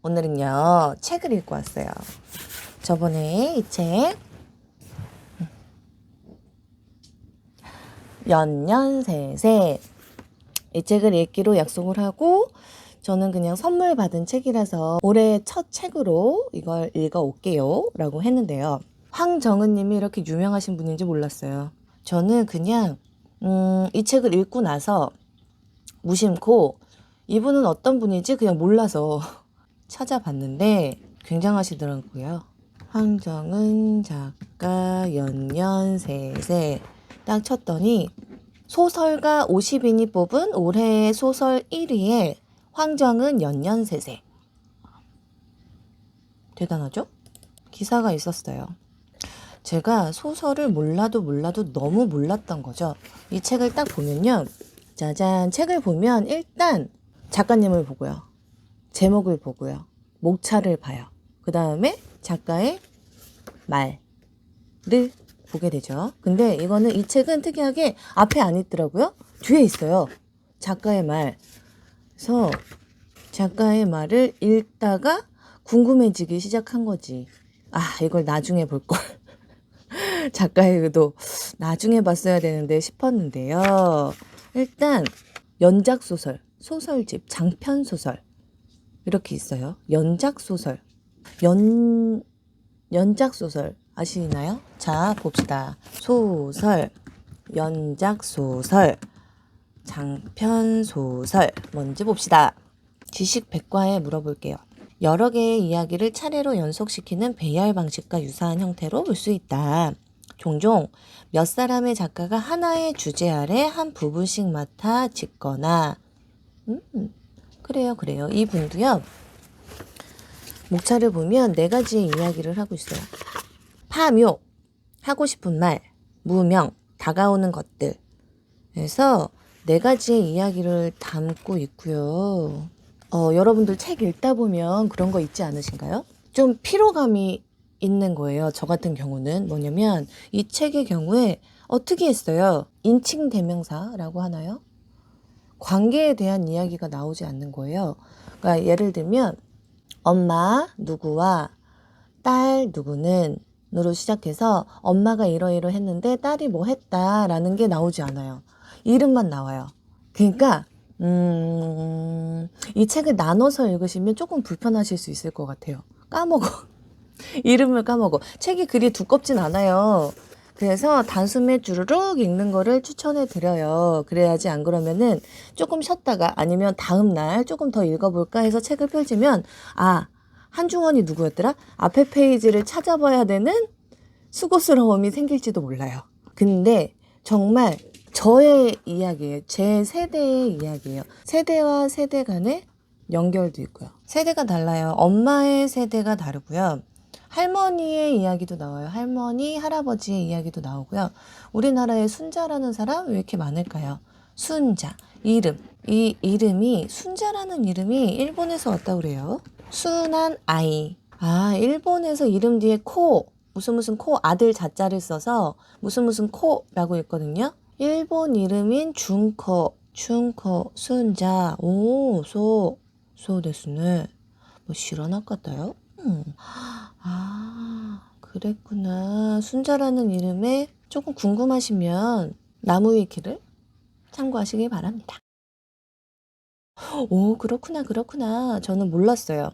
오늘은요, 책을 읽고 왔어요. 저번에 이 책, 연년세세. 이 책을 읽기로 약속을 하고, 저는 그냥 선물 받은 책이라서 올해 첫 책으로 이걸 읽어올게요 라고 했는데요. 황정은 님이 이렇게 유명하신 분인지 몰랐어요. 저는 그냥 이 책을 읽고 나서 무심코 이분은 어떤 분인지 그냥 몰라서 찾아봤는데 굉장하시더라고요. 황정은 작가 연년세세 딱 쳤더니 소설가 50인이 뽑은 올해의 소설 1위에 황정은 연년세세. 대단하죠? 기사가 있었어요. 제가 소설을 몰라도 너무 몰랐던 거죠. 이 책을 딱 보면요. 짜잔, 책을 보면 일단 작가님을 보고요. 제목을 보고요. 목차를 봐요. 그 다음에 작가의 말을 보게 되죠. 근데 이거는 이 책은 특이하게 앞에 안 있더라고요. 뒤에 있어요. 작가의 말. 그래서 작가의 말을 읽다가 궁금해지기 시작한 거지. 아, 이걸 나중에 볼 걸. 작가의 의도 나중에 봤어야 되는데 싶었는데요. 일단 연작소설, 소설집, 장편소설 이렇게 있어요. 연작소설, 연작소설 아시나요? 자, 봅시다. 소설, 연작소설, 장편소설 뭔지 봅시다. 지식백과에 물어볼게요. 여러 개의 이야기를 차례로 연속시키는 배열 방식과 유사한 형태로 볼 수 있다. 종종 몇 사람의 작가가 하나의 주제 아래 한 부분씩 맡아 짓거나 그래요. 이분도요. 목차를 보면 4가지의 이야기를 하고 있어요. 파묘, 하고 싶은 말, 무명, 다가오는 것들. 그래서 4가지의 이야기를 담고 있고요. 여러분들 책 읽다 보면 그런 거 있지 않으신가요? 좀 피로감이 있는 거예요. 저 같은 경우는 뭐냐면 이 책의 경우에 특이했어요. 인칭 대명사라고 하나요? 관계에 대한 이야기가 나오지 않는 거예요. 그러니까 예를 들면 엄마 누구와 딸 누구는 으로 시작해서 엄마가 이러이러했는데 딸이 뭐 했다라는 게 나오지 않아요. 이름만 나와요. 그러니까 이 책을 나눠서 읽으시면 조금 불편하실 수 있을 것 같아요. 까먹어. 이름을 까먹어. 책이 그리 두껍진 않아요. 그래서 단숨에 주르륵 읽는 거를 추천해 드려요. 그래야지 안 그러면은 조금 쉬었다가 아니면 다음 날 조금 더 읽어볼까 해서 책을 펼치면 한중원이 누구였더라? 앞에 페이지를 찾아봐야 되는 수고스러움이 생길지도 몰라요. 근데 정말 저의 이야기예요. 제 세대의 이야기예요. 세대와 세대 간의 연결도 있고요. 세대가 달라요. 엄마의 세대가 다르고요. 할머니의 이야기도 나와요. 할머니, 할아버지의 이야기도 나오고요. 우리나라에 순자라는 사람 왜 이렇게 많을까요? 순자, 이름. 이 이름이, 순자라는 이름이 일본에서 왔다고 그래요. 순한 아이. 일본에서 이름 뒤에 무슨 코, 아들 자자를 써서 무슨 코라고 읽거든요. 일본 이름인 준코, 순자, 소 데스네. 뭐 실화나까다요? 그랬구나. 순자라는 이름에 조금 궁금하시면 나무위키를 참고하시기 바랍니다. 오, 그렇구나. 저는 몰랐어요.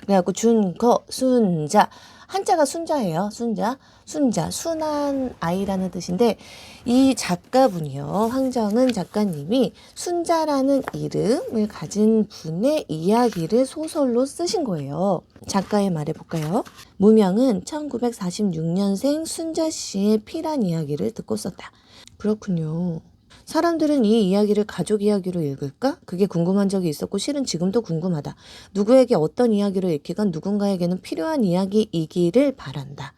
그래갖고 준거 순자, 한자가 순자예요. 순자, 순한 아이라는 뜻인데 이 작가분이요, 황정은 작가님이 순자라는 이름을 가진 분의 이야기를 소설로 쓰신 거예요. 작가의 말해 볼까요? 무명은 1946년생 순자 씨의 피란 이야기를 듣고 썼다. 그렇군요. 사람들은 이 이야기를 가족 이야기로 읽을까? 그게 궁금한 적이 있었고 실은 지금도 궁금하다. 누구에게 어떤 이야기를 읽히건 누군가에게는 필요한 이야기이기를 바란다.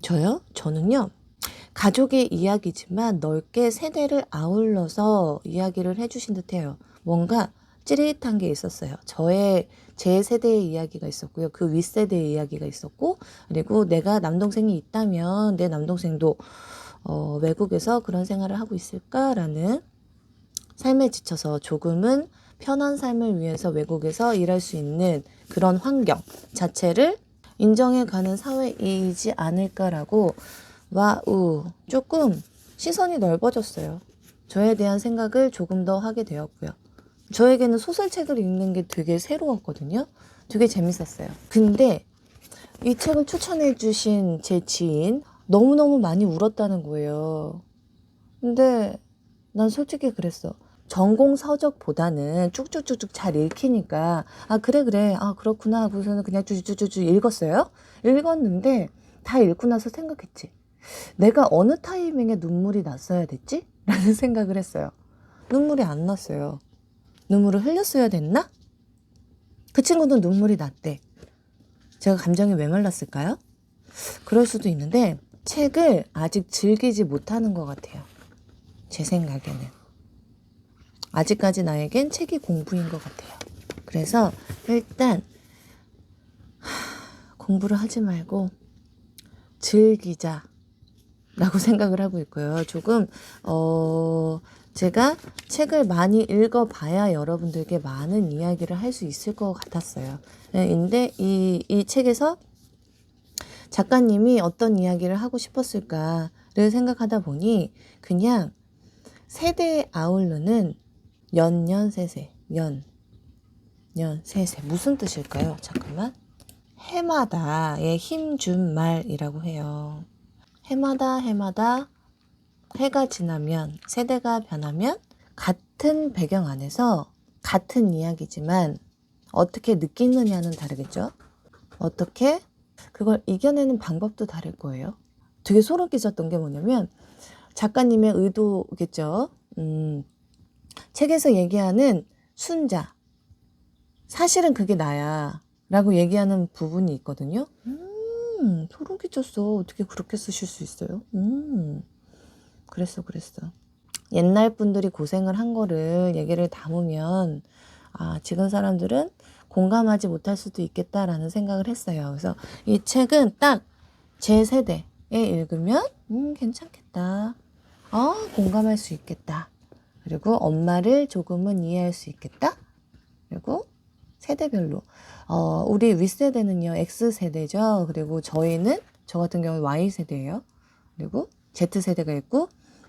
저요? 저는요. 가족의 이야기지만 넓게 세대를 아울러서 이야기를 해주신 듯해요. 뭔가 찌릿한 게 있었어요. 제 세대의 이야기가 있었고요. 그 윗세대의 이야기가 있었고, 그리고 내가 남동생이 있다면 내 남동생도 외국에서 그런 생활을 하고 있을까라는 삶에 지쳐서 조금은 편한 삶을 위해서 외국에서 일할 수 있는 그런 환경 자체를 인정해가는 사회이지 않을까라고 와우 조금 시선이 넓어졌어요. 저에 대한 생각을 조금 더 하게 되었고요. 저에게는 소설책을 읽는 게 되게 새로웠거든요. 되게 재밌었어요. 근데 이 책을 추천해 주신 제 지인 너무너무 많이 울었다는 거예요. 근데 난 솔직히 그랬어. 전공 서적보다는 쭉쭉쭉쭉 잘 읽히니까 그래 그렇구나 하고서는 그냥 쭉쭉쭉쭉 읽었어요. 읽었는데 다 읽고 나서 생각했지. 내가 어느 타이밍에 눈물이 났어야 됐지? 라는 생각을 했어요. 눈물이 안 났어요. 눈물을 흘렸어야 됐나? 그 친구는 눈물이 났대. 제가 감정이 왜 말랐을까요? 그럴 수도 있는데 책을 아직 즐기지 못하는 것 같아요. 제 생각에는. 아직까지 나에겐 책이 공부인 것 같아요. 그래서 일단 공부를 하지 말고 즐기자 라고 생각을 하고 있고요. 조금 제가 책을 많이 읽어봐야 여러분들께 많은 이야기를 할 수 있을 것 같았어요. 근데 이 책에서 작가님이 어떤 이야기를 하고 싶었을까를 생각하다 보니 그냥 세대에 아우르는 연년세세 연세세 무슨 뜻일까요? 잠깐만. 해마다의 힘준 말이라고 해요. 해마다 해가 지나면 세대가 변하면 같은 배경 안에서 같은 이야기지만 어떻게 느끼느냐는 다르겠죠? 어떻게 그걸 이겨내는 방법도 다를 거예요. 되게 소름 끼쳤던 게 뭐냐면 작가님의 의도겠죠. 책에서 얘기하는 순자 사실은 그게 나야 라고 얘기하는 부분이 있거든요. 소름 끼쳤어. 어떻게 그렇게 쓰실 수 있어요? 그랬어. 옛날 분들이 고생을 한 거를 얘기를 담으면 지금 사람들은 공감하지 못할 수도 있겠다라는 생각을 했어요. 그래서 이 책은 딱 제 세대에 읽으면 괜찮겠다. 공감할 수 있겠다. 그리고 엄마를 조금은 이해할 수 있겠다. 그리고 세대별로 우리 윗세대는요 X세대죠. 그리고 저 같은 경우는 Y세대예요. 그리고 Z세대가 있고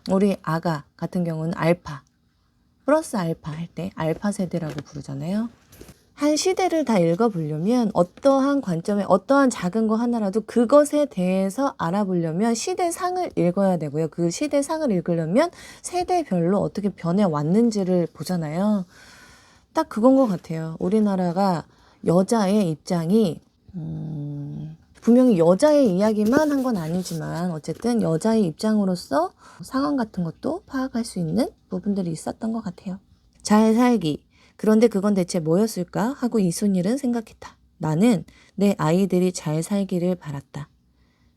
우리 아가 같은 경우는 알파 플러스 알파 할 때 알파 세대라고 부르잖아요. 한 시대를 다 읽어보려면 어떠한 관점에 어떠한 작은 거 하나라도 그것에 대해서 알아보려면 시대상을 읽어야 되고요. 그 시대상을 읽으려면 세대별로 어떻게 변해왔는지를 보잖아요. 딱 그건 것 같아요. 우리나라가 여자의 입장이 분명히 여자의 이야기만 한 건 아니지만 어쨌든 여자의 입장으로서 상황 같은 것도 파악할 수 있는 부분들이 있었던 것 같아요. 잘 살기. 그런데 그건 대체 뭐였을까 하고 이순일은 생각했다. 나는 내 아이들이 잘 살기를 바랐다.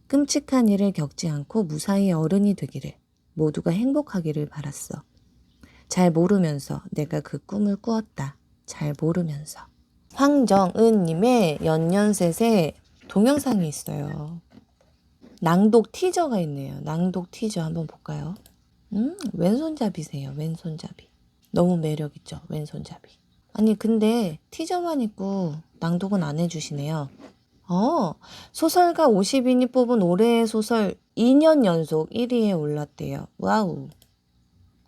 끔찍한 일을 겪지 않고 무사히 어른이 되기를, 모두가 행복하기를 바랐어. 잘 모르면서 내가 그 꿈을 꾸었다. 잘 모르면서. 황정은님의 연년셋에 동영상이 있어요. 낭독 티저가 있네요. 낭독 티저 한번 볼까요? 왼손잡이세요. 왼손잡이. 너무 매력있죠. 왼손잡이. 아니 근데 티저만 있고 낭독은 안 해주시네요. 소설가 50인이 뽑은 올해의 소설 2년 연속 1위에 올랐대요. 와우.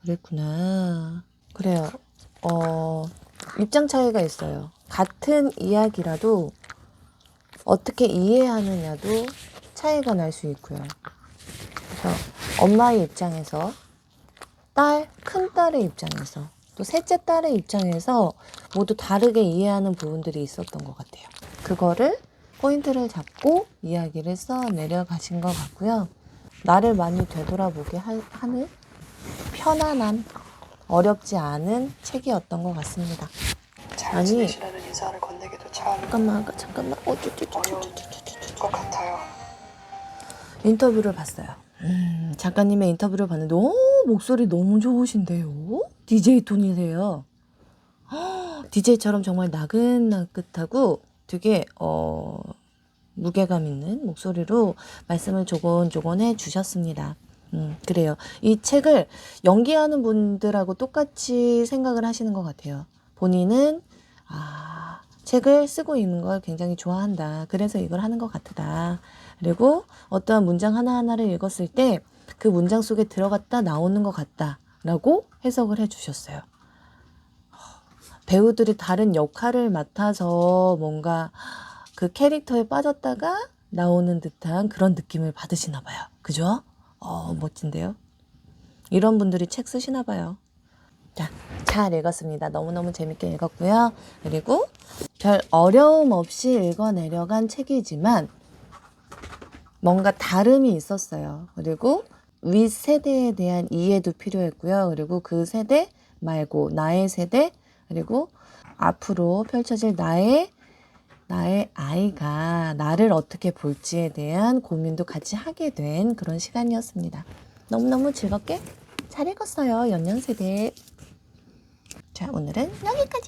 그랬구나. 그래요. 입장 차이가 있어요. 같은 이야기라도 어떻게 이해하느냐도 차이가 날 수 있고요. 그래서 엄마의 입장에서 큰딸의 입장에서 또 셋째 딸의 입장에서 모두 다르게 이해하는 부분들이 있었던 것 같아요. 그거를 포인트를 잡고 이야기를 써 내려가신 것 같고요. 나를 많이 되돌아보게 하는 편안한 어렵지 않은 책이었던 것 같습니다. 잘 지내시라는 인사를 건네기도 참 잠깐만 어려운 것 같아요. 인터뷰를 봤어요. 작가님의 인터뷰를 봤는데 목소리 너무 좋으신데요? DJ 톤이세요. DJ처럼 정말 나긋나긋하고 되게 무게감 있는 목소리로 말씀을 조곤조곤 해주셨습니다. 그래요. 이 책을 연기하는 분들하고 똑같이 생각을 하시는 것 같아요. 본인은 책을 쓰고 있는 걸 굉장히 좋아한다. 그래서 이걸 하는 것 같다. 그리고 어떠한 문장 하나하나를 읽었을 때 그 문장 속에 들어갔다 나오는 것 같다. 라고 해석을 해주셨어요. 배우들이 다른 역할을 맡아서 뭔가 그 캐릭터에 빠졌다가 나오는 듯한 그런 느낌을 받으시나 봐요. 그죠? 멋진데요? 이런 분들이 책 쓰시나 봐요. 자, 잘 읽었습니다. 너무너무 재밌게 읽었고요. 그리고 별 어려움 없이 읽어내려간 책이지만 뭔가 다름이 있었어요. 그리고 윗세대에 대한 이해도 필요했고요. 그리고 그 세대 말고 나의 세대, 그리고 앞으로 펼쳐질 나의 아이가 나를 어떻게 볼지에 대한 고민도 같이 하게 된 그런 시간이었습니다. 너무너무 즐겁게 잘 읽었어요. 연년세대. 자, 오늘은 여기까지.